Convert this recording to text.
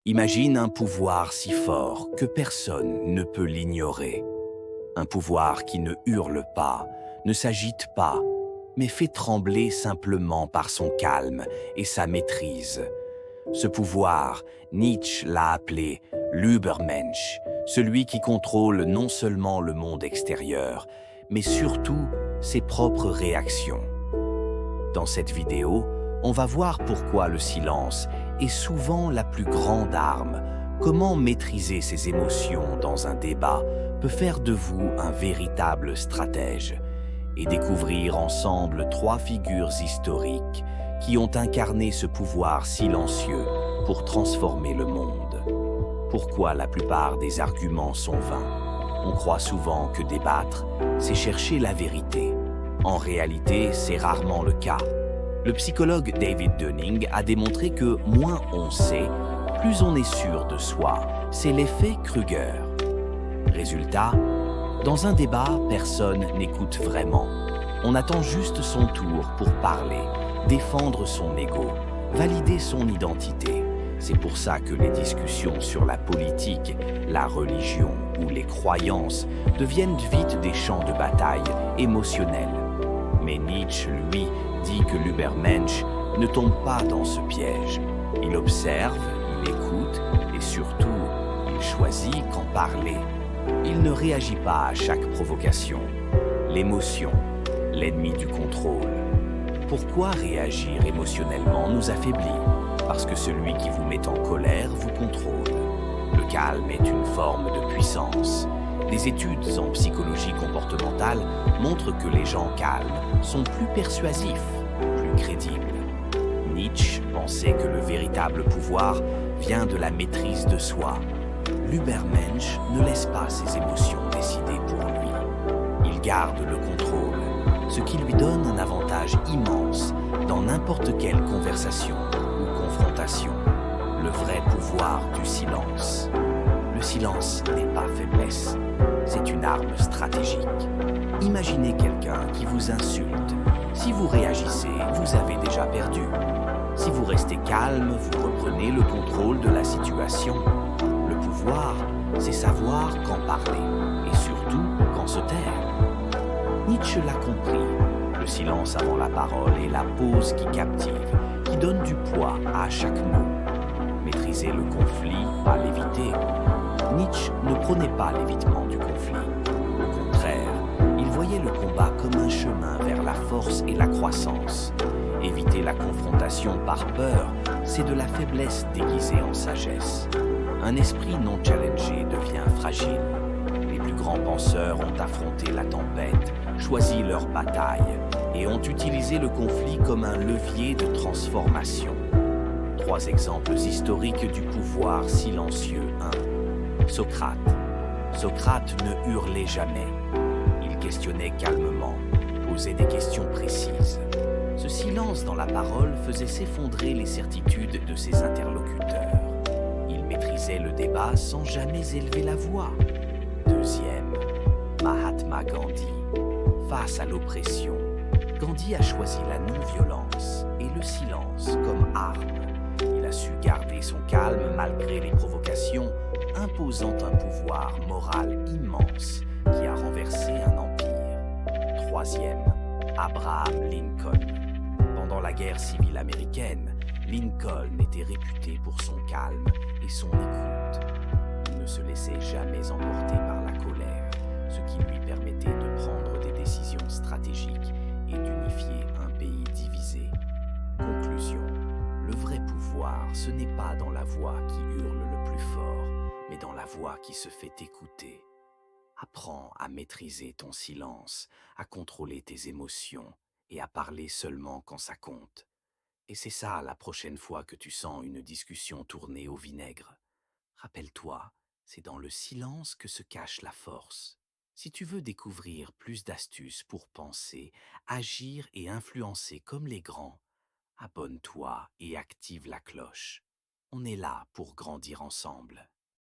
Imagine un pouvoir si fort que personne ne peut l'ignorer. Un pouvoir qui ne hurle pas, ne s'agite pas, mais fait trembler simplement par son calme et sa maîtrise. Ce pouvoir, Nietzsche l'a appelé l'Übermensch, celui qui contrôle non seulement le monde extérieur, mais surtout ses propres réactions. Dans cette vidéo, on va voir pourquoi le silence est souvent la plus grande arme, comment maîtriser ses émotions dans un débat peut faire de vous un véritable stratège, et découvrir ensemble trois figures historiques qui ont incarné ce pouvoir silencieux pour transformer le monde. Pourquoi la plupart des arguments sont vains? On croit souvent que débattre, c'est chercher la vérité. En réalité, c'est rarement le cas. Le psychologue David Dunning a démontré que moins on sait, plus on est sûr de soi. C'est l'effet Kruger. Résultat, dans un débat, personne n'écoute vraiment. On attend juste son tour pour parler, défendre son ego, valider son identité. C'est pour ça que les discussions sur la politique, la religion ou les croyances deviennent vite des champs de bataille émotionnels. Mais Nietzsche, lui, dit que l'Übermensch ne tombe pas dans ce piège. Il observe, il écoute et surtout, il choisit quand parler. Il ne réagit pas à chaque provocation. L'émotion, l'ennemi du contrôle. Pourquoi réagir émotionnellement nous affaiblit? Parce que celui qui vous met en colère vous contrôle. Le calme est une forme de puissance. Des études en psychologie comportementale montrent que les gens calmes sont plus persuasifs, plus crédibles. Nietzsche pensait que le véritable pouvoir vient de la maîtrise de soi. L'Übermensch ne laisse pas ses émotions décider pour lui. Il garde le contrôle, ce qui lui donne un avantage immense dans n'importe quelle conversation ou confrontation. Le vrai pouvoir du silence. Le silence n'est pas faiblesse, c'est une arme stratégique. Imaginez quelqu'un qui vous insulte. Si vous réagissez, vous avez déjà perdu. Si vous restez calme, vous reprenez le contrôle de la situation. Le pouvoir, c'est savoir quand parler et surtout quand se taire. Nietzsche l'a compris. Le silence avant la parole est la pause qui captive, qui donne du poids à chaque mot. Maîtriser le conflit, pas l'éviter. Nietzsche ne prônait pas l'évitement du conflit. Au contraire, il voyait le combat comme un chemin vers la force et la croissance. Éviter la confrontation par peur, c'est de la faiblesse déguisée en sagesse. Un esprit non challengé devient fragile. Les plus grands penseurs ont affronté la tempête, choisi leur bataille et ont utilisé le conflit comme un levier de transformation. Trois exemples historiques du pouvoir silencieux. 1. Socrate. Socrate ne hurlait jamais. Il questionnait calmement, posait des questions précises. Ce silence dans la parole faisait s'effondrer les certitudes de ses interlocuteurs. Il maîtrisait le débat sans jamais élever la voix. 2. Mahatma Gandhi. Face à l'oppression, Gandhi a choisi la non-violence et le silence comme arme. Il a su garder son calme malgré les provocations, imposant un pouvoir moral immense qui a renversé un empire. 3. Abraham Lincoln. Pendant la guerre civile américaine, Lincoln était réputé pour son calme et son écoute. Il ne se laissait jamais emporter par la colère, ce qui lui permettait de prendre des décisions stratégiques et d'unifier un pays divisé. Conclusion. Le vrai pouvoir, ce n'est pas dans la voix qui hurle le plus fort, mais dans la voix qui se fait écouter. Apprends à maîtriser ton silence, à contrôler tes émotions et à parler seulement quand ça compte. Et c'est ça la prochaine fois que tu sens une discussion tourner au vinaigre. Rappelle-toi, c'est dans le silence que se cache la force. Si tu veux découvrir plus d'astuces pour penser, agir et influencer comme les grands, abonne-toi et active la cloche. On est là pour grandir ensemble.